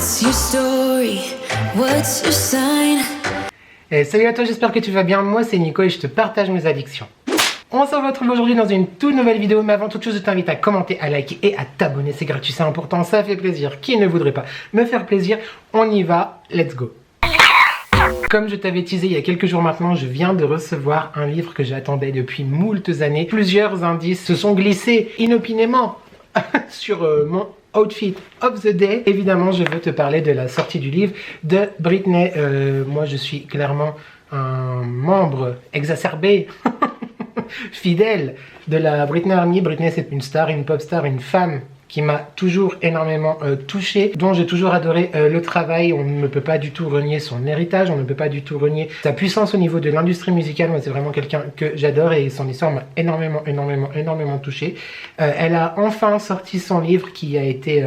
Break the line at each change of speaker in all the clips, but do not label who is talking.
What's your story? What's your sign?
Et salut à toi, j'espère que tu vas bien. Moi c'est Nico et je te partage mes addictions. On se retrouve aujourd'hui dans une toute nouvelle vidéo, mais avant toute chose je t'invite à commenter, à liker et à t'abonner, c'est gratuit, c'est important, ça fait plaisir. Qui ne voudrait pas me faire plaisir? On y va, let's go. Comme je t'avais teasé il y a quelques jours maintenant, je viens de recevoir un livre que j'attendais depuis moultes années. Plusieurs indices se sont glissés inopinément sur mon outfit of the day. Évidemment, je veux te parler de la sortie du livre de Britney. Moi, je suis clairement un membre exacerbé, fidèle de la Britney Army. Britney, c'est une star, une pop star, une femme qui m'a toujours énormément touché, dont j'ai toujours adoré le travail. On ne peut pas du tout renier son héritage, on ne peut pas du tout renier sa puissance au niveau de l'industrie musicale. Moi, c'est vraiment quelqu'un que j'adore et son histoire m'a énormément touché. Elle a enfin sorti son livre qui a été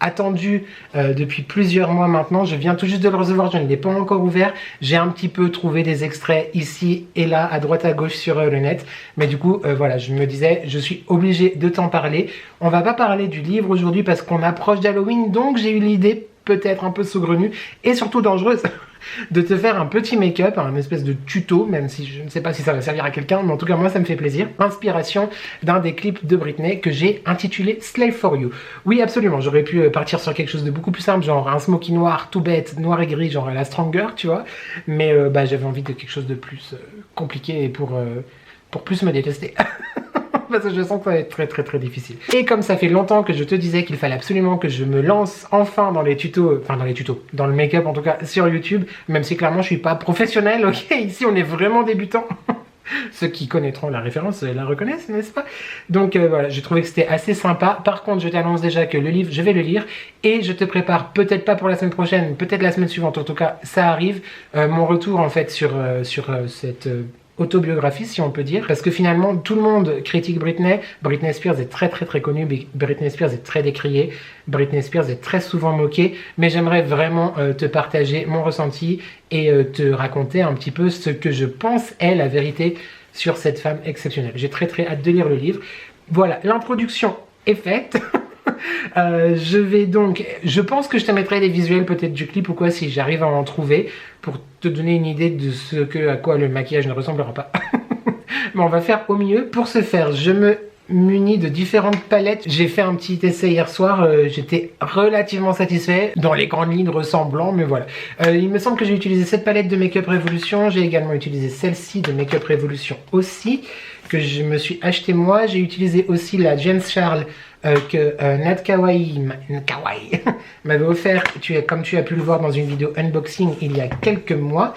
attendu depuis plusieurs mois maintenant. Je viens tout juste de le recevoir, je ne l'ai pas encore ouvert. J'ai un petit peu trouvé des extraits ici et là, à droite à gauche sur le net. Mais du coup, voilà, je me disais, je suis obligé de t'en parler. On va pas parler du livre aujourd'hui parce qu'on approche d'Halloween, donc j'ai eu l'idée, peut-être un peu saugrenue et surtout dangereuse, de te faire un petit make-up, un espèce de tuto, même si je ne sais pas si ça va servir à quelqu'un, mais en tout cas moi ça me fait plaisir. Inspiration d'un des clips de Britney que j'ai intitulé Slave for You. Oui absolument, j'aurais pu partir sur quelque chose de beaucoup plus simple, genre un smoky noir tout bête, noir et gris, genre la Stronger, tu vois, mais j'avais envie de quelque chose de plus compliqué et pour plus me détester. Parce que je sens que ça va être très difficile. Et comme ça fait longtemps que je te disais qu'il fallait absolument que je me lance enfin dans les tutos, dans le make-up en tout cas sur YouTube, même si clairement je suis pas professionnel, ok, ici on est vraiment débutant. Ceux qui connaîtront la référence la reconnaissent, n'est-ce pas? Donc voilà, j'ai trouvé que c'était assez sympa. Par contre, je t'annonce déjà que le livre, je vais le lire et je te prépare, peut-être pas pour la semaine prochaine, peut-être la semaine suivante, en tout cas ça arrive, mon retour en fait sur cette autobiographie si on peut dire, parce que finalement tout le monde critique Britney. Britney Spears est très connue, Britney Spears est très décriée, Britney Spears est très souvent moquée, mais j'aimerais vraiment te partager mon ressenti et te raconter un petit peu ce que je pense est la vérité sur cette femme exceptionnelle. J'ai très hâte de lire le livre. Voilà, l'introduction est faite. Je pense que je te mettrai des visuels peut-être du clip ou quoi si j'arrive à en trouver pour te donner une idée de à quoi le maquillage ne ressemblera pas. Mais on va faire au mieux. Pour ce faire, je me munis de différentes palettes. J'ai fait un petit essai hier soir, j'étais relativement satisfait, dans les grandes lignes ressemblant, mais voilà. Il me semble que j'ai utilisé cette palette de Make Up Revolution, j'ai également utilisé celle-ci de Make Up Revolution aussi, que je me suis acheté moi. J'ai utilisé aussi la James Charles que Nat Kawaii m'avait offert, comme tu as pu le voir dans une vidéo unboxing il y a quelques mois.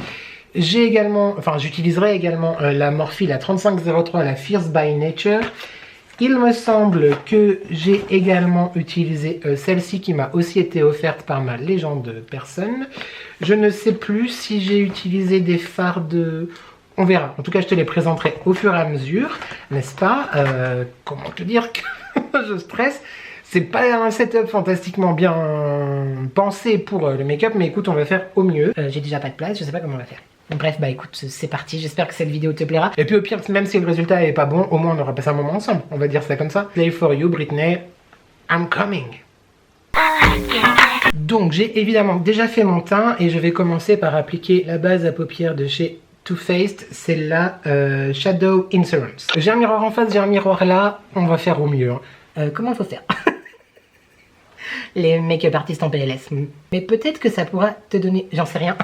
J'utiliserai également la Morphe, la 3503, la Fierce by Nature. Il me semble que j'ai également utilisé celle-ci qui m'a aussi été offerte par ma légende personne. Je ne sais plus si j'ai utilisé des fards de... On verra. En tout cas, je te les présenterai au fur et à mesure, n'est-ce pas? Comment te dire que je stresse? C'est pas un setup fantastiquement bien pensé pour le make-up, mais écoute, on va faire au mieux. J'ai déjà pas de place, je sais pas comment on va faire. Bref, écoute, c'est parti, j'espère que cette vidéo te plaira. Et puis au pire, même si le résultat est pas bon, au moins on aura passé un moment ensemble. On va dire ça comme ça. Slave for You, Britney, I'm coming. Donc j'ai évidemment déjà fait mon teint et je vais commencer par appliquer la base à paupières de chez Too Faced, c'est la Shadow Insurance. J'ai un miroir en face, j'ai un miroir là, on va faire au mieux. Hein. Comment faut faire? Les make-up artistes en PLS. Mais peut-être que ça pourra te donner... J'en sais rien.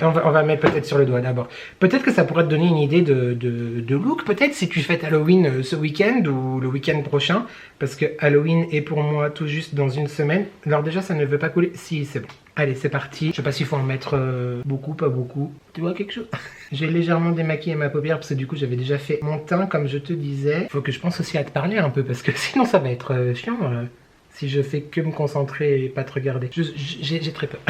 on va mettre peut-être sur le doigt d'abord. Peut-être que ça pourrait te donner une idée de look. Peut-être si tu fêtes Halloween ce week-end ou le week-end prochain. Parce que Halloween est pour moi tout juste dans une semaine. Alors déjà, ça ne veut pas couler. Si, c'est bon. Allez, c'est parti. Je sais pas s'il faut en mettre beaucoup, pas beaucoup. Tu vois quelque chose? J'ai légèrement démaquillé ma paupière parce que du coup, j'avais déjà fait mon teint, comme je te disais. Faut que je pense aussi à te parler un peu parce que sinon, ça va être chiant. Si je fais que me concentrer et pas te regarder. J'ai très peur.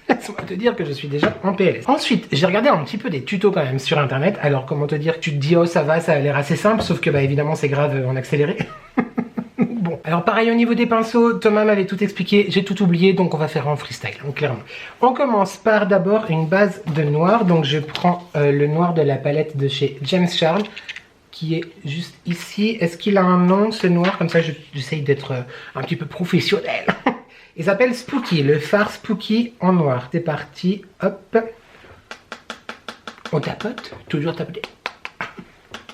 Laisse-moi te dire que je suis déjà en PLS. Ensuite, j'ai regardé un petit peu des tutos quand même sur internet. Alors comment te dire, tu te dis oh ça va, ça a l'air assez simple, sauf que évidemment c'est grave en accéléré. Bon, alors pareil au niveau des pinceaux, Thomas m'avait tout expliqué, j'ai tout oublié, donc on va faire en freestyle, donc clairement. On commence par d'abord une base de noir, donc je prends le noir de la palette de chez James Charles, qui est juste ici. Est-ce qu'il a un nom ce noir? Comme ça j'essaye d'être un petit peu professionnel. Il s'appelle Spooky, le fard Spooky en noir. C'est parti, hop. On tapote, toujours tapoter.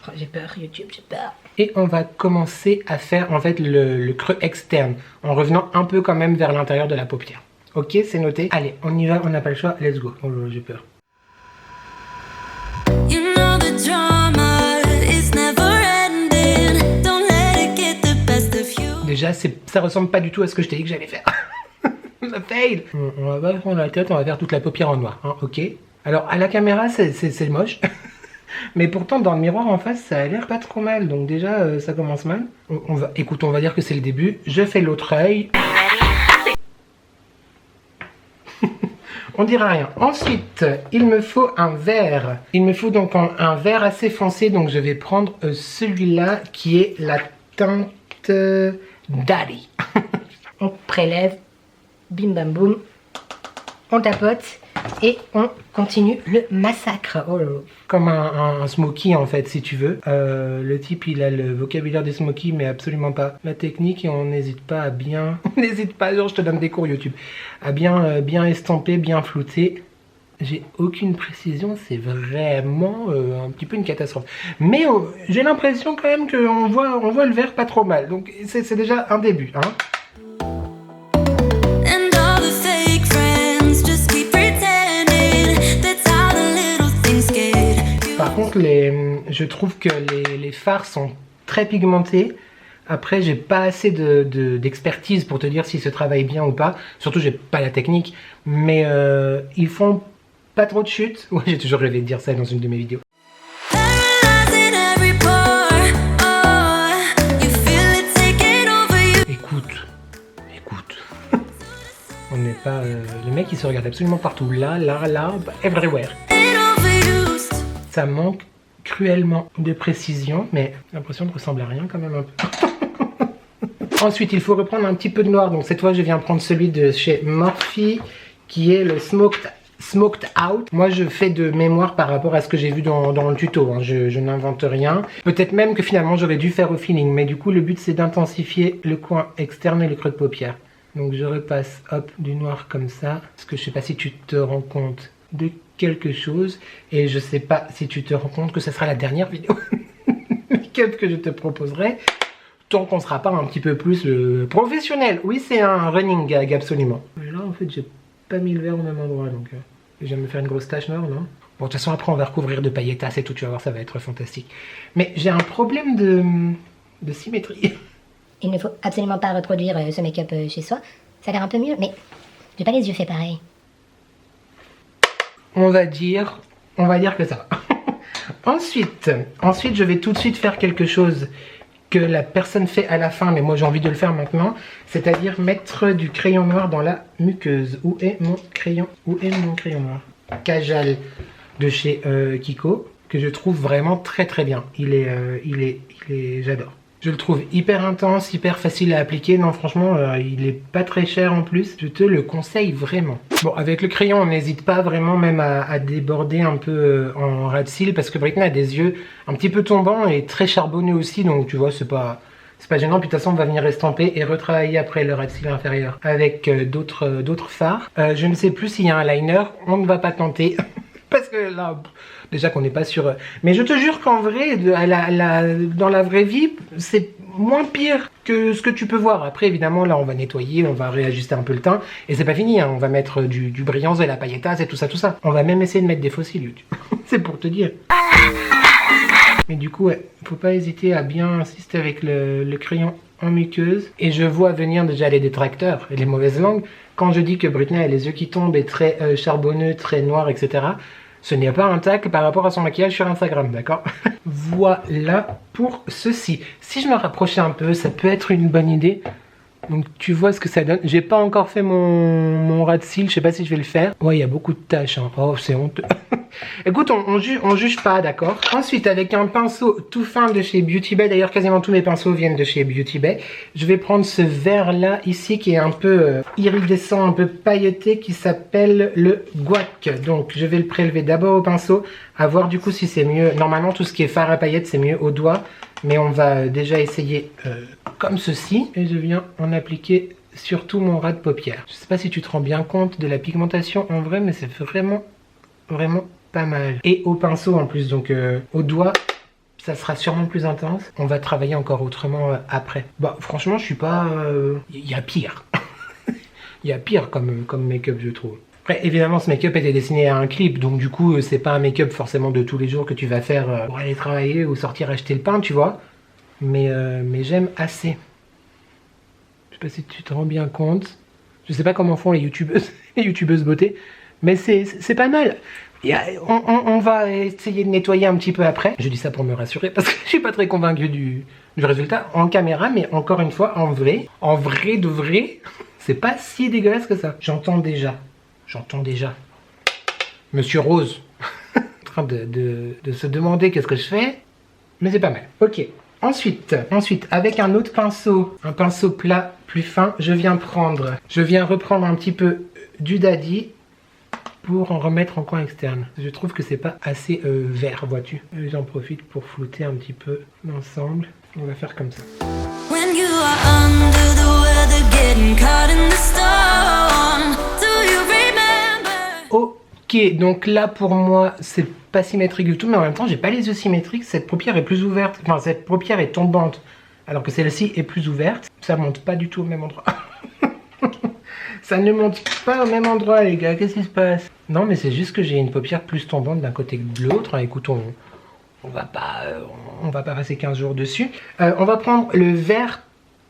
Oh, j'ai peur, YouTube, j'ai peur. Et on va commencer à faire en fait le creux externe, en revenant un peu quand même vers l'intérieur de la paupière. Ok, c'est noté. Allez, on y va, on n'a pas le choix, let's go. Oh là, j'ai peur. Déjà, ça ressemble pas du tout à ce que je t'ai dit que j'allais faire. Ça fail. On va pas prendre la tête, on va faire toute la paupière en noir, hein, ok. Alors, à la caméra, c'est moche. Mais pourtant, dans le miroir en face, ça a l'air pas trop mal. Donc déjà, ça commence mal. Écoute, on va dire que c'est le début. Je fais l'autre œil. On dira rien. Ensuite, il me faut un vert. Il me faut donc un vert assez foncé. Donc je vais prendre celui-là qui est la teinte Daddy. On prélève. Bim bam boum. On tapote. Et on continue le massacre. Oh là là. Comme un smoky en fait, si tu veux. Le type, il a le vocabulaire des smoky, mais absolument pas la technique. Et on n'hésite pas à bien... N'hésite pas, genre je te donne des cours YouTube. À bien estamper, bien flouter. J'ai aucune précision, c'est vraiment un petit peu une catastrophe. Mais j'ai l'impression quand même qu'on voit le vert pas trop mal. Donc c'est déjà un début, hein. Par contre, je trouve que les fards sont très pigmentés. Après, j'ai pas assez d'expertise pour te dire si ce travaille bien ou pas. Surtout, j'ai pas la technique. Mais ils font pas trop de chutes. Ouais, j'ai toujours rêvé de dire ça dans une de mes vidéos. Écoute. On n'est pas... le mec, il se regarde absolument partout. Là, everywhere. Ça manque cruellement de précision, mais j'ai l'impression de ressembler à rien quand même un peu. Ensuite, il faut reprendre un petit peu de noir. Donc cette fois, je viens prendre celui de chez Morphe, qui est le Smoked Out. Moi, je fais de mémoire par rapport à ce que j'ai vu dans le tuto. Hein. Je n'invente rien. Peut-être même que finalement, j'aurais dû faire au feeling. Mais du coup, le but, c'est d'intensifier le coin externe et le creux de paupière. Donc je repasse, hop, du noir comme ça. Parce que je sais pas si tu te rends compte de quelque chose, et je sais pas si tu te rends compte que ce sera la dernière vidéo make-up que je te proposerai, tant qu'on sera pas un petit peu plus professionnel. Oui, c'est un running gag, absolument. Mais là, en fait, j'ai pas mis le verre au même endroit, donc je viens de me faire une grosse tache noire, non? Bon, de toute façon, après, on va recouvrir de paillettes et tout, tu vas voir, ça va être fantastique. Mais j'ai un problème de symétrie.
Il ne faut absolument pas reproduire ce make-up chez soi. Ça a l'air un peu mieux, mais j'ai pas les yeux faits pareil.
On va dire que ça va. Ensuite, je vais tout de suite faire quelque chose que la personne fait à la fin, mais moi j'ai envie de le faire maintenant, c'est-à-dire mettre du crayon noir dans la muqueuse. Où est mon crayon noir? Kajal de chez Kiko, que je trouve vraiment très très bien. J'adore. Je le trouve hyper intense, hyper facile à appliquer. Non, franchement, il est pas très cher en plus. Je te le conseille vraiment. Bon, avec le crayon, on n'hésite pas vraiment même à déborder un peu en ras de cils, parce que Britney a des yeux un petit peu tombants et très charbonneux aussi. Donc, tu vois, c'est pas gênant. Puis de toute façon, on va venir estamper et retravailler après le ras de cils inférieur avec d'autres fards. Je ne sais plus s'il y a un liner. On ne va pas tenter. Parce que là, déjà qu'on n'est pas sûr. Mais je te jure qu'en vrai, dans la vraie vie, c'est moins pire que ce que tu peux voir. Après, évidemment, là, on va nettoyer, on va réajuster un peu le teint. Et c'est pas fini, hein. On va mettre du brillant et la paillettasse et tout ça, tout ça. On va même essayer de mettre des faux cils, YouTube. C'est pour te dire. Mais du coup, ouais, faut pas hésiter à bien insister avec le crayon en muqueuse. Et je vois venir déjà les détracteurs et les mauvaises langues. Quand je dis que Britney a les yeux qui tombent et très charbonneux, très noirs, etc., ce n'est pas un tacle par rapport à son maquillage sur Instagram, d'accord? Voilà pour ceci. Si je me rapprochais un peu, ça peut être une bonne idée. Donc tu vois ce que ça donne. J'ai pas encore fait mon ras de cils, je sais pas si je vais le faire. Ouais, il y a beaucoup de taches, hein. Oh, c'est honteux. Écoute, on juge pas, d'accord? Ensuite, avec un pinceau tout fin de chez Beauty Bay, d'ailleurs quasiment tous mes pinceaux viennent de chez Beauty Bay, je vais prendre ce vert là ici qui est un peu iridescent, un peu pailleté, qui s'appelle le guac. Donc je vais le prélever d'abord au pinceau, à voir du coup si c'est mieux. Normalement tout ce qui est fard à paillettes c'est mieux au doigt, mais on va déjà essayer comme ceci. Et je viens en appliquer surtout mon ras de paupière. Je sais pas si tu te rends bien compte de la pigmentation en vrai, mais c'est vraiment pas mal. Et au pinceau en plus, donc au doigt, ça sera sûrement plus intense. On va travailler encore autrement après. Bah franchement, je suis pas... Il y a pire. Il y a pire comme make-up, je trouve. Après, évidemment, ce make-up était destiné à un clip, donc du coup, c'est pas un make-up forcément de tous les jours que tu vas faire pour aller travailler ou sortir acheter le pain, tu vois. Mais j'aime assez. Je sais pas si tu te rends bien compte. Je sais pas comment font les youtubeuses beauté, mais c'est pas mal. On va essayer de nettoyer un petit peu après. Je dis ça pour me rassurer parce que je suis pas très convaincu du résultat en caméra, mais encore une fois, en vrai de vrai, c'est pas si dégueulasse que ça. J'entends déjà Monsieur Rose en train de se demander qu'est-ce que je fais, mais c'est pas mal. Ok. Ensuite, avec un autre pinceau, un pinceau plat plus fin, je viens reprendre un petit peu du Daddy pour en remettre en coin externe. Je trouve que c'est pas assez vert, vois-tu. J'en profite pour flouter un petit peu l'ensemble. On va faire comme ça.
When you are under the weather, getting caught in the storm. Do you remember?
Ok, donc là pour moi c'est pas symétrique du tout, mais en même temps j'ai pas les yeux symétriques. Cette paupière est plus ouverte, enfin cette paupière est tombante, alors que celle-ci est plus ouverte. Ça monte pas du tout au même endroit. Ça ne monte pas au même endroit les gars, qu'est-ce qui se passe? Non mais c'est juste que j'ai une paupière plus tombante d'un côté que de l'autre. Écoute, on va pas passer 15 jours dessus. On va prendre le vert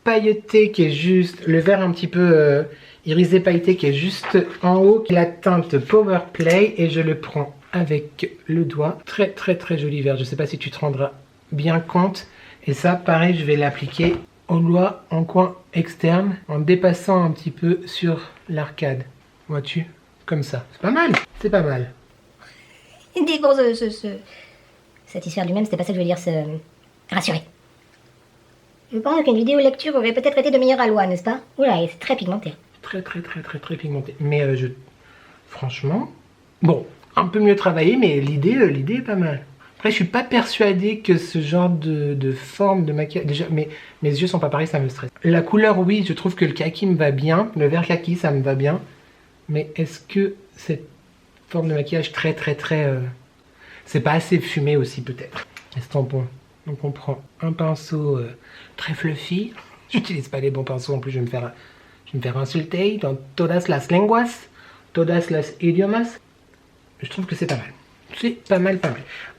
pailleté qui est juste, le vert un petit peu irisé pailleté qui est juste en haut, qui est la teinte Power Play, et je le prends avec le doigt. Très joli vert, je sais pas si tu te rendras bien compte. Et ça pareil, je vais l'appliquer au doigt en coin externe en dépassant un petit peu sur l'arcade. Vois-tu? Comme ça. C'est pas mal, c'est pas mal.
Il dit pour se satisfaire lui-même, c'était pas ça que je veux dire, se rassurer. Je pense qu'une vidéo lecture aurait peut-être été de meilleure aloi, n'est-ce pas? Oula, c'est très pigmenté.
Très pigmenté. Mais franchement, bon, un peu mieux travaillé, mais l'idée est pas mal. Après, je suis pas persuadé que ce genre de forme de maquillage... Déjà, mes yeux sont pas pareils, ça me stresse. La couleur, oui, je trouve que le kaki me va bien. Le vert kaki, ça me va bien. Mais est-ce que cette forme de maquillage très... c'est pas assez fumé aussi, peut-être. Estampons. Donc on prend un pinceau très fluffy. J'utilise pas les bons pinceaux, en plus je vais me faire insulter dans todas las lenguas, todas las idiomas. Je trouve que c'est pas mal. C'est pas mal.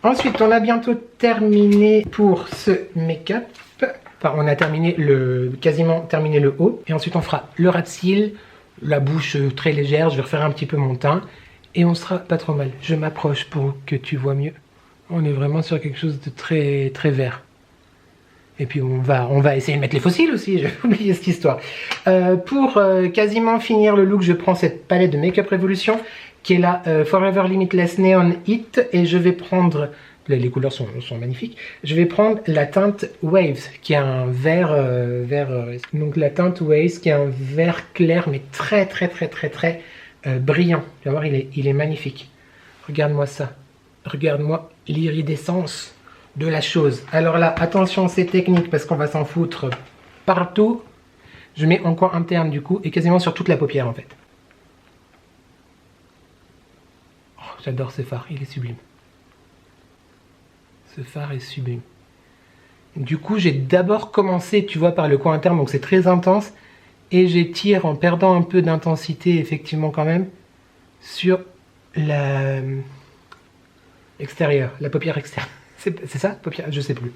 Ensuite, on a bientôt terminé pour ce make-up. Enfin, on a quasiment terminé le haut. Et ensuite, on fera le ras de cils, la bouche très légère. Je vais refaire un petit peu mon teint. Et on sera pas trop mal. Je m'approche pour que tu vois mieux. On est vraiment sur quelque chose de très vert. Et puis on va essayer de mettre les fossiles aussi, j'ai oublié cette histoire. Pour quasiment finir le look, je prends cette palette de Make Up Revolution qui est la Forever Limitless Neon Hit, et je vais prendre, les couleurs sont magnifiques, je vais prendre la teinte Waves qui est un vert, donc la teinte Waves qui est un vert clair mais très brillant. Tu vas voir, il est magnifique. Regarde-moi ça. Regarde-moi l'iridescence de la chose. Alors là, attention, c'est technique parce qu'on va s'en foutre partout. Je mets en coin interne du coup et quasiment sur toute la paupière en fait. Oh, j'adore ce fard, il est sublime. Ce fard est sublime. Du coup, j'ai d'abord commencé, tu vois, par le coin interne, donc c'est très intense. Et j'étire en perdant un peu d'intensité, effectivement quand même, sur la... extérieur, la paupière externe. C'est ça, paupière? Je sais plus.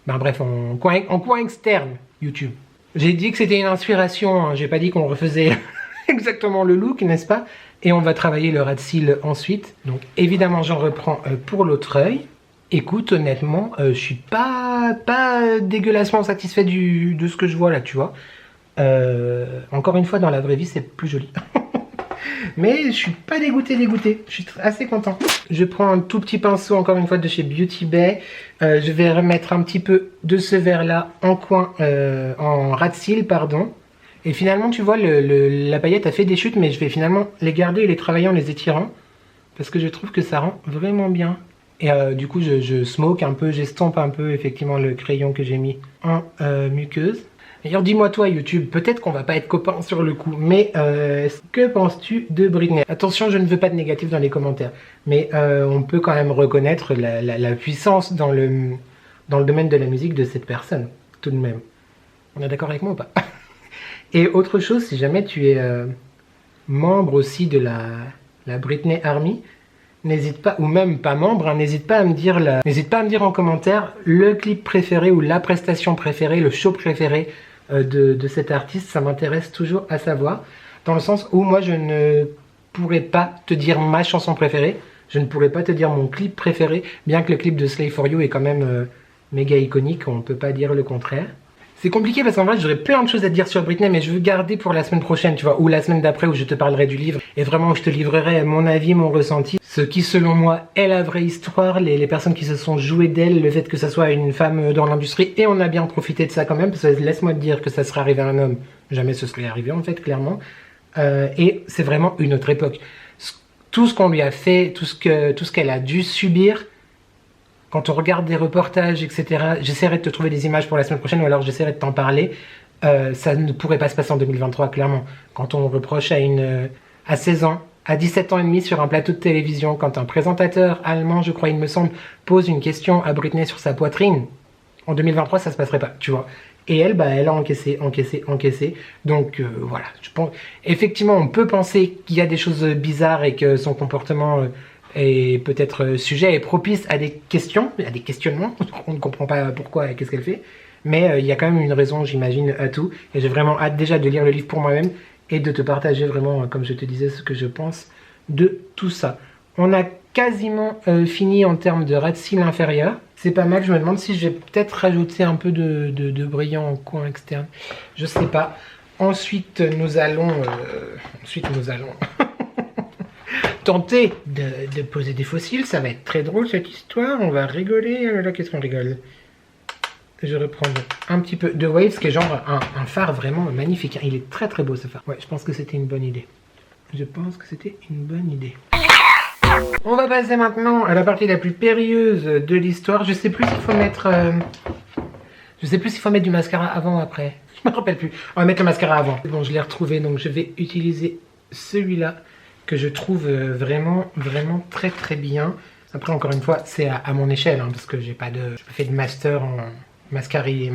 Ben bref, en coin externe, YouTube. J'ai dit que c'était une inspiration, hein. J'ai pas dit qu'on refaisait exactement le look, n'est-ce pas? Et on va travailler le ras de cils ensuite. Donc évidemment, j'en reprends pour l'autre œil. Écoute, honnêtement, je suis pas dégueulassement satisfait de ce que je vois là, tu vois. Encore une fois, dans la vraie vie, c'est plus joli. Mais je suis pas dégoûté. Je suis assez content. Je prends un tout petit pinceau, encore une fois, de chez Beauty Bay. Je vais remettre un petit peu de ce vert-là en coin, en ras de cils, pardon. Et finalement, tu vois, la paillette a fait des chutes, mais je vais finalement les garder et les travailler en les étirant. Parce que je trouve que ça rend vraiment bien. Et du coup, je smoke un peu, j'estompe un peu, effectivement, le crayon que j'ai mis en muqueuse. D'ailleurs, dis-moi toi YouTube, peut-être qu'on va pas être copains sur le coup, mais que penses-tu de Britney? Attention, je ne veux pas de négatif dans les commentaires, mais on peut quand même reconnaître la puissance dans le domaine de la musique de cette personne, tout de même. On est d'accord avec moi ou pas? Et autre chose, si jamais tu es membre aussi de la Britney Army, n'hésite pas, ou même pas membre, hein, n'hésite pas à me dire en commentaire le clip préféré ou la prestation préférée, le show préféré de cet artiste. Ça m'intéresse toujours à savoir, dans le sens où moi je ne pourrais pas te dire ma chanson préférée, je ne pourrais pas te dire mon clip préféré, bien que le clip de Slave for You est quand même méga iconique, on ne peut pas dire le contraire. C'est compliqué parce qu'en vrai j'aurais plein de choses à te dire sur Britney, mais je veux garder pour la semaine prochaine, tu vois, ou la semaine d'après où je te parlerai du livre, et vraiment où je te livrerai mon avis, mon ressenti, ce qui selon moi est la vraie histoire, les personnes qui se sont jouées d'elle, le fait que ça soit une femme dans l'industrie, et on a bien profité de ça quand même, parce que laisse-moi te dire que ça serait arrivé à un homme, jamais ce serait arrivé en fait, clairement, et c'est vraiment une autre époque. Tout ce qu'on lui a fait, tout ce qu'elle a dû subir, quand on regarde des reportages, etc., j'essaierai de te trouver des images pour la semaine prochaine, ou alors j'essaierai de t'en parler. Ça ne pourrait pas se passer en 2023, clairement. Quand on reproche à 16 ans, à 17 ans et demi sur un plateau de télévision, quand un présentateur allemand, je crois, il me semble, pose une question à Britney sur sa poitrine, en 2023, ça se passerait pas, tu vois. Et elle, bah, elle a encaissé. Donc voilà, je pense. Effectivement, on peut penser qu'il y a des choses bizarres et que son comportement est peut-être sujet et propice à des questions, à des questionnements. On ne comprend pas pourquoi et qu'est-ce qu'elle fait. Mais il y a quand même une raison, j'imagine, à tout. Et j'ai vraiment hâte déjà de lire le livre pour moi-même et de te partager vraiment, comme je te disais, ce que je pense de tout ça. On a quasiment fini en termes de ras de cils inférieur. C'est pas mal, je me demande si je vais peut-être rajouter un peu de brillant en coin externe. Je sais pas. Ensuite, nous allons tenter de poser des fossiles. Ça va être très drôle cette histoire. On va rigoler. Là, qu'est-ce qu'on rigole? Je reprends un petit peu de Waves, qui est genre un phare vraiment magnifique. Il est très très beau ce phare. Ouais, je pense que c'était une bonne idée. On va passer maintenant à la partie la plus périlleuse de l'histoire. Je sais plus s'il faut mettre... du mascara avant ou après. Je me rappelle plus. On va mettre le mascara avant. Bon, je l'ai retrouvé, donc je vais utiliser celui-là que je trouve vraiment très très bien. Après, encore une fois, c'est à mon échelle, hein, parce que j'ai pas fait de master en mascarologie.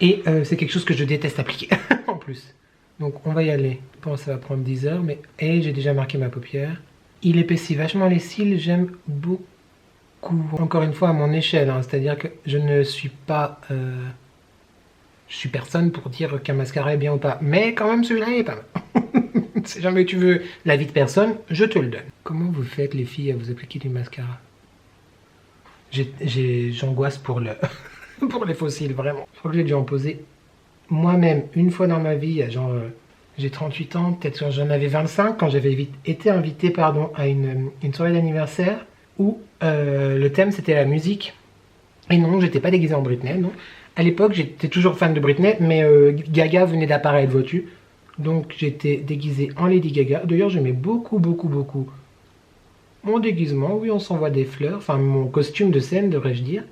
Et c'est quelque chose que je déteste appliquer, en plus. Donc on va y aller. Je pense que ça va prendre 10 heures, mais j'ai déjà marqué ma paupière. Il épaissit vachement les cils, j'aime beaucoup. Encore une fois, à mon échelle, hein, c'est-à-dire que je ne suis pas... je suis personne pour dire qu'un mascara est bien ou pas. Mais quand même, celui-là est pas mal. Si jamais tu veux l'avis de personne, je te le donne. Comment vous faites, les filles, à vous appliquer du mascara? J'angoisse pour pour les fossiles, vraiment. Je crois que j'ai dû en poser moi-même une fois dans ma vie, genre... j'ai 38 ans, peut-être j'en avais 25, quand j'avais été invité à une soirée d'anniversaire où le thème c'était la musique. Et non, j'étais pas déguisé en Britney, non. À l'époque, j'étais toujours fan de Britney, mais Gaga venait d'apparaître, vois-tu. Donc j'étais déguisé en Lady Gaga. D'ailleurs, j'aimais beaucoup mon déguisement. Oui, on s'envoie des fleurs. Enfin, mon costume de scène, devrais-je dire.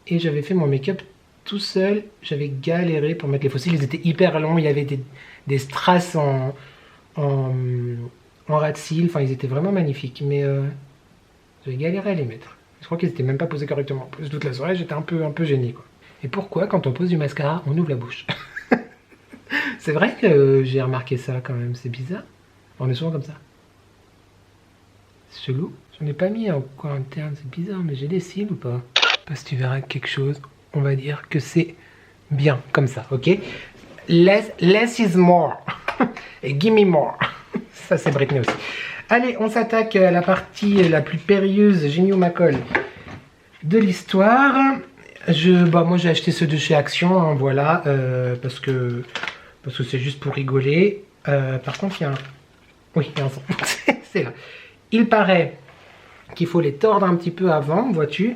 Et j'avais fait mon make-up tout seul. J'avais galéré pour mettre les fossiles. Ils étaient hyper longs. Il y avait des strass en ras de cils. Enfin, ils étaient vraiment magnifiques. Mais j'avais galéré à les mettre. Je crois qu'ils n'étaient même pas posés correctement. En plus, toute la soirée, j'étais un peu gêné, quoi. Et pourquoi, quand on pose du mascara, on ouvre la bouche? C'est vrai que j'ai remarqué ça quand même. C'est bizarre. On est souvent comme ça. C'est chelou. J'en ai pas mis en coin interne. C'est bizarre, mais j'ai des cils ou pas? Parce que tu verras quelque chose. On va dire que c'est bien comme ça, ok? Less is more. Et give me more. Ça, c'est Britney aussi. Allez, on s'attaque à la partie la plus périlleuse, Génie ou Macol, de l'histoire. Moi, j'ai acheté ceux de chez Action, hein, voilà, parce que c'est juste pour rigoler. Par contre, il y a un... Oui, il y a un son. C'est là. Il paraît qu'il faut les tordre un petit peu avant, vois-tu.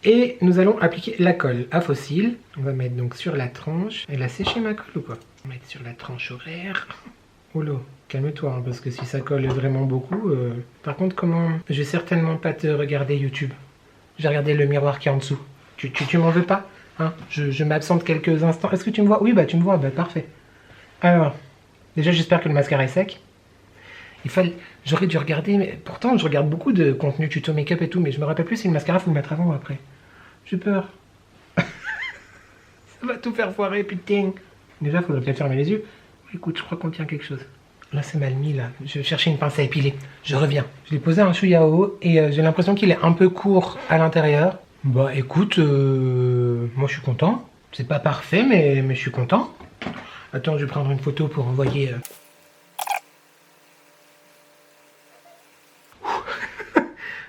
Et nous allons appliquer la colle à fossile. On va mettre donc sur la tranche. Elle a séché ma colle ou quoi? On va mettre sur la tranche horaire. Oula, calme-toi, hein, parce que si ça colle vraiment beaucoup... Par contre, comment... Je vais certainement pas te regarder YouTube. Je vais regarder le miroir qui est en dessous. Tu m'en veux pas, hein? Je m'absente quelques instants. Est-ce que tu me vois? Oui, bah tu me vois, bah parfait. Alors, déjà j'espère que le mascara est sec. J'aurais dû regarder, mais pourtant je regarde beaucoup de contenu tuto make-up et tout, mais je me rappelle plus si le mascara faut le mettre avant ou après. J'ai peur. Ça va tout faire foirer, putain. Déjà, faudrait peut-être fermer les yeux. Écoute, je crois qu'on tient quelque chose. Là, c'est mal mis, là. Je vais chercher une pince à épiler. Je reviens. Je l'ai posé un chouïa haut et j'ai l'impression qu'il est un peu court à l'intérieur. Bah, écoute, moi, je suis content. C'est pas parfait, mais je suis content. Attends, je vais prendre une photo pour envoyer...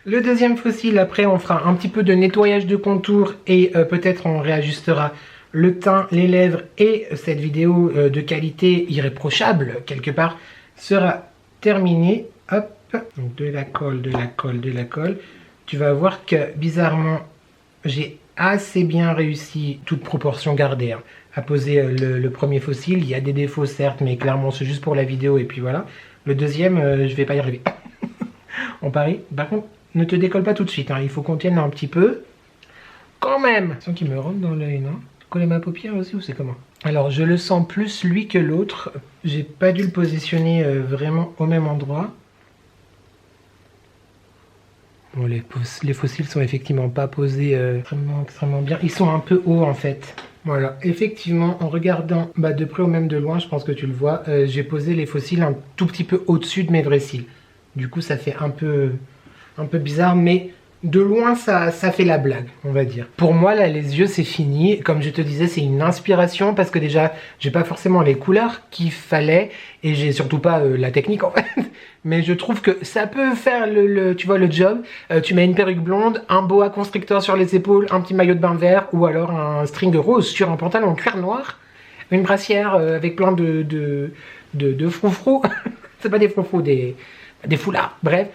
Le deuxième fossile, après on fera un petit peu de nettoyage de contour et peut-être on réajustera le teint, les lèvres et cette vidéo de qualité irréprochable quelque part sera terminée. Hop, donc de la colle, de la colle, de la colle. Tu vas voir que bizarrement j'ai assez bien réussi, toute proportion gardée, hein, à poser le premier fossile. Il y a des défauts certes, mais clairement c'est juste pour la vidéo et puis voilà. Le deuxième, je vais pas y arriver. On parie. Par contre, ne te décolle pas tout de suite, hein. Il faut qu'on tienne un petit peu. Quand même. Sans qu'il me rentre dans l'œil, non? Coller ma paupière aussi ou c'est comment? Alors, je le sens plus lui que l'autre. J'ai pas dû le positionner vraiment au même endroit. Bon, les fossiles sont effectivement pas posés extrêmement bien. Ils sont un peu hauts en fait. Voilà, effectivement, en regardant de près ou même de loin, je pense que tu le vois, j'ai posé les fossiles un tout petit peu au-dessus de mes vrais cils. Du coup, ça fait un peu bizarre, mais de loin, ça fait la blague, on va dire. Pour moi, là, les yeux, c'est fini. Comme je te disais, c'est une inspiration parce que déjà, j'ai pas forcément les couleurs qu'il fallait et j'ai surtout pas la technique, en fait. Mais je trouve que ça peut faire tu vois, le job. Tu mets une perruque blonde, un boa constrictor sur les épaules, un petit maillot de bain vert ou alors un string rose sur un pantalon en cuir noir, une brassière avec plein de froufrous. C'est pas des froufrous, des foulards, bref.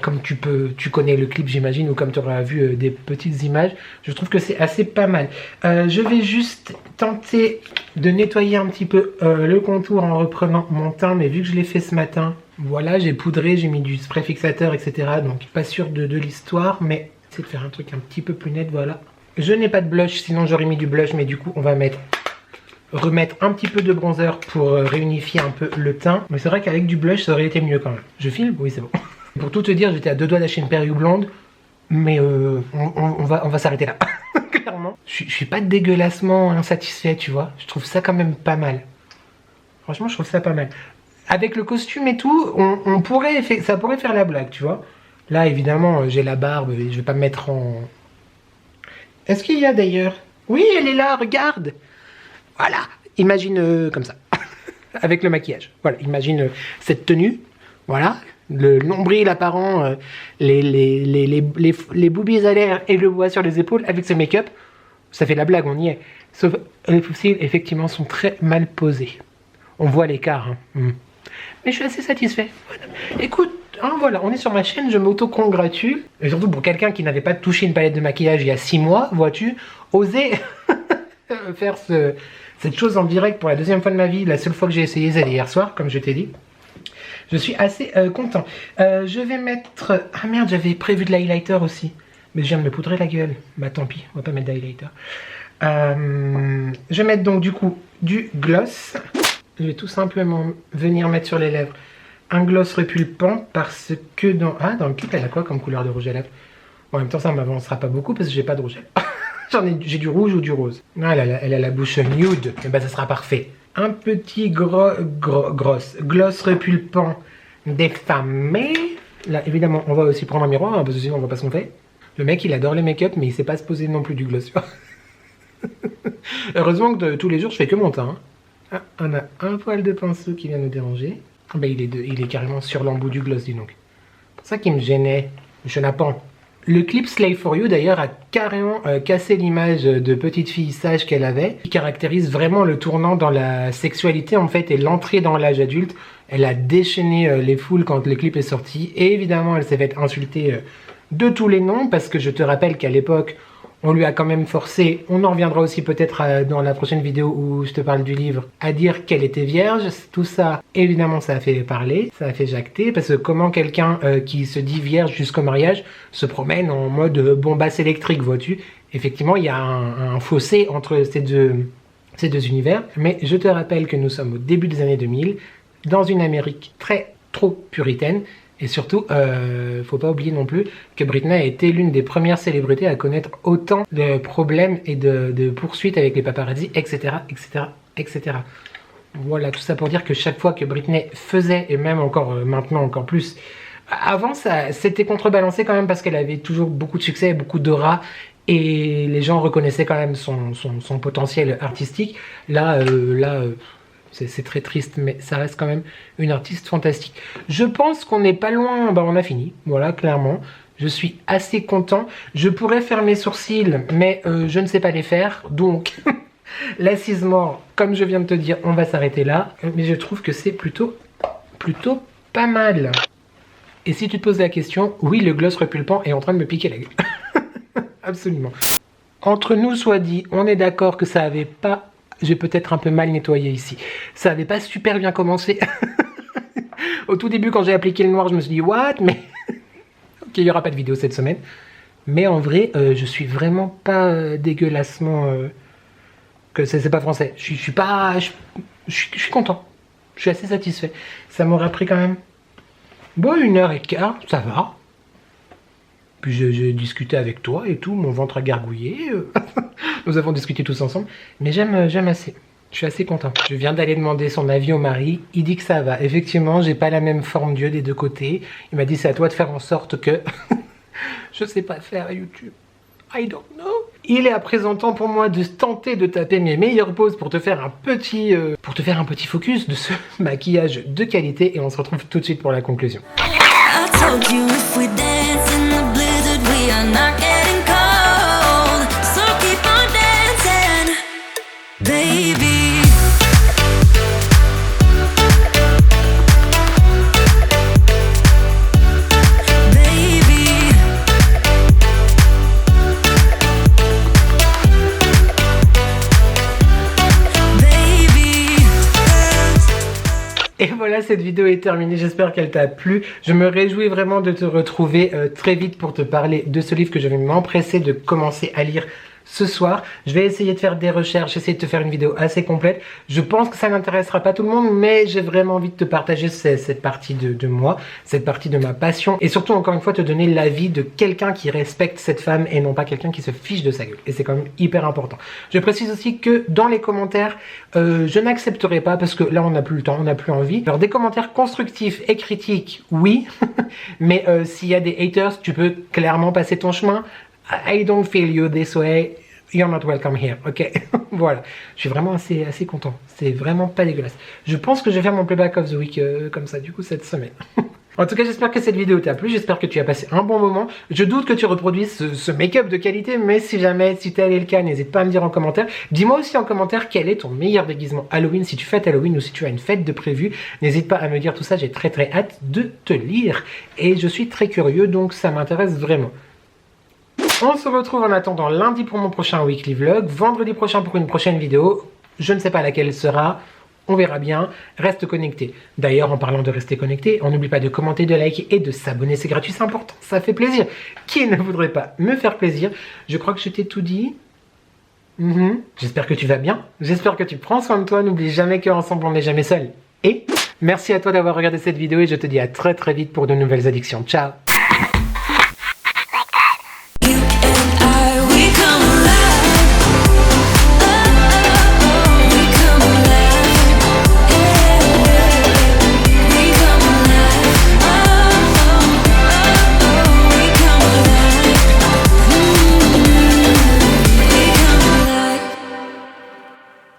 Comme tu connais le clip j'imagine, ou comme tu auras vu des petites images, je trouve que c'est assez pas mal. Je vais juste tenter de nettoyer un petit peu le contour en reprenant mon teint, mais vu que je l'ai fait ce matin, voilà, j'ai poudré, j'ai mis du spray fixateur, etc. Donc pas sûr de l'histoire, mais c'est de faire un truc un petit peu plus net, voilà. Je n'ai pas de blush, sinon j'aurais mis du blush, mais du coup on va remettre un petit peu de bronzer pour réunifier un peu le teint. Mais c'est vrai qu'avec du blush, ça aurait été mieux quand même. Je filme? Oui, c'est bon. Pour tout te dire, j'étais à 2 doigts d'acheter une perruque blonde, mais on va s'arrêter là. Clairement. Je suis pas dégueulassement insatisfait, tu vois. Je trouve ça quand même pas mal. Franchement, je trouve ça pas mal. Avec le costume et tout, ça pourrait faire la blague, tu vois. Là, évidemment, j'ai la barbe, je vais pas me mettre en... Est-ce qu'il y a d'ailleurs? Oui, elle est là, regarde. Voilà, imagine comme ça, avec le maquillage. Voilà, imagine cette tenue, voilà, le nombril apparent, les boobies à l'air et le bois sur les épaules avec ce make-up. Ça fait la blague, on y est. Sauf les fossiles, effectivement, sont très mal posés. On voit l'écart. Hein. Mais je suis assez satisfait. Voilà. Écoute, hein, voilà, on est sur ma chaîne, je m'auto-congratule. Et surtout pour quelqu'un qui n'avait pas touché une palette de maquillage il y a 6 mois, vois-tu, oser faire cette chose en direct pour la deuxième fois de ma vie. La seule fois que j'ai essayé, c'était hier soir, comme je t'ai dit. Je suis assez content. Je vais mettre... Ah merde, j'avais prévu de l'highlighter aussi. Mais je viens de me poudrer la gueule. Bah tant pis, on va pas mettre d'highlighter. Je vais mettre donc du coup du gloss. Je vais tout simplement venir mettre sur les lèvres un gloss repulpant parce que dans le clip, elle a quoi comme couleur de rouge à lèvres? Bon, en même temps, ça ne m'avancera pas beaucoup parce que j'ai pas de rouge à lèvres. J'ai du rouge ou du rose. Ah, elle a la bouche nude. Et bah, ça sera parfait. Un petit gloss repulpant défamé. Là, évidemment, on va aussi prendre un miroir hein, parce que sinon, on voit pas ce qu'on fait. Le mec, il adore les make-up, mais il sait pas se poser non plus du gloss. Heureusement que tous les jours, je fais que mon teint. Ah, on a un poil de pinceau qui vient nous déranger. Bah, il est carrément sur l'embout du gloss, dis donc. C'est pour ça qu'il me gênait. Je n'apprends. Le clip Slave for You, d'ailleurs, a carrément cassé l'image de petite fille sage qu'elle avait, qui caractérise vraiment le tournant dans la sexualité, en fait, et l'entrée dans l'âge adulte. Elle a déchaîné les foules quand le clip est sorti, et évidemment, elle s'est fait insulter de tous les noms, parce que je te rappelle qu'à l'époque, On lui a quand même forcé, on en reviendra aussi peut-être dans la prochaine vidéo où je te parle du livre, à dire qu'elle était vierge. Tout ça, évidemment, ça a fait parler, ça a fait jacter, parce que comment quelqu'un qui se dit vierge jusqu'au mariage se promène en mode bombasse électrique, vois-tu? Effectivement, il y a un fossé entre ces deux univers, mais je te rappelle que nous sommes au début des années 2000, dans une Amérique trop puritaine, et surtout, faut pas oublier non plus que Britney a été l'une des premières célébrités à connaître autant de problèmes et de poursuites avec les paparazzi, etc., etc., etc. Voilà, tout ça pour dire que chaque fois que Britney faisait, et même encore maintenant encore plus, avant ça, c'était contrebalancé quand même parce qu'elle avait toujours beaucoup de succès, beaucoup d'aura, et les gens reconnaissaient quand même son potentiel artistique. Là, c'est très triste, mais ça reste quand même une artiste fantastique. Je pense qu'on n'est pas loin, on a fini, voilà, clairement. Je suis assez content. Je pourrais faire mes sourcils, mais je ne sais pas les faire, donc l'assise mort, comme je viens de te dire, on va s'arrêter là. Mais je trouve que c'est plutôt pas mal. Et si tu te poses la question, oui, le gloss repulpant est en train de me piquer la gueule. Absolument. Entre nous soit dit, on est d'accord que ça avait pas... J'ai peut-être un peu mal nettoyé ici. Ça n'avait pas super bien commencé. Au tout début, quand j'ai appliqué le noir, je me suis dit, what? Mais ok, il n'y aura pas de vidéo cette semaine. Mais en vrai, je suis vraiment pas dégueulassement... que c'est pas français. Je suis pas... Je suis content. Je suis assez satisfait. Ça m'aura pris quand même... Bon, 1h15, ça va. Puis j'ai discuté avec toi et tout, mon ventre a gargouillé. Nous avons discuté tous ensemble. Mais j'aime assez. Je suis assez content. Je viens d'aller demander son avis au mari. Il dit que ça va. Effectivement, j'ai pas la même forme d'yeux des deux côtés. Il m'a dit c'est à toi de faire en sorte que... je sais pas faire à YouTube. I don't know. Il est à présent temps pour moi de tenter de taper mes meilleures poses pour te faire un petit focus de ce maquillage de qualité. Et on se retrouve tout de suite pour la conclusion.
I told you if we dance in the blizzard, we are not getting cold. So keep on dancing, baby. Baby. Baby.
Et voilà, cette vidéo est terminée, j'espère qu'elle t'a plu. Je me réjouis vraiment de te retrouver très vite pour te parler de ce livre que je vais m'empresser de commencer à lire ce soir. Je vais essayer de faire des recherches, essayer de te faire une vidéo assez complète. Je pense que ça n'intéressera pas tout le monde, mais j'ai vraiment envie de te partager cette partie de moi, cette partie de ma passion, et surtout encore une fois te donner l'avis de quelqu'un qui respecte cette femme et non pas quelqu'un qui se fiche de sa gueule. Et c'est quand même hyper important. Je précise aussi que dans les commentaires, je n'accepterai pas, parce que là on n'a plus le temps, on n'a plus envie. Alors des commentaires constructifs et critiques, oui, mais s'il y a des haters, tu peux clairement passer ton chemin. I don't feel you this way, you're not welcome here, ok. Voilà, je suis vraiment assez content, c'est vraiment pas dégueulasse. Je pense que je vais faire mon playback of the week comme ça, du coup, cette semaine. En tout cas, j'espère que cette vidéo t'a plu, j'espère que tu as passé un bon moment. Je doute que tu reproduises ce make-up de qualité, mais si tel est le cas, n'hésite pas à me dire en commentaire. Dis-moi aussi en commentaire quel est ton meilleur déguisement Halloween, si tu fêtes Halloween ou si tu as une fête de prévu. N'hésite pas à me dire tout ça, j'ai très hâte de te lire. Et je suis très curieux, donc ça m'intéresse vraiment. On se retrouve en attendant lundi pour mon prochain weekly vlog, vendredi prochain pour une prochaine vidéo. Je ne sais pas laquelle sera, on verra bien. Reste connecté. D'ailleurs, en parlant de rester connecté, on n'oublie pas de commenter, de liker et de s'abonner. C'est gratuit, c'est important, ça fait plaisir. Qui ne voudrait pas me faire plaisir? Je crois que je t'ai tout dit. J'espère que tu vas bien. J'espère que tu prends soin de toi. N'oublie jamais qu'ensemble, on n'est jamais seul. Et merci à toi d'avoir regardé cette vidéo et je te dis à très vite pour de nouvelles addictions. Ciao!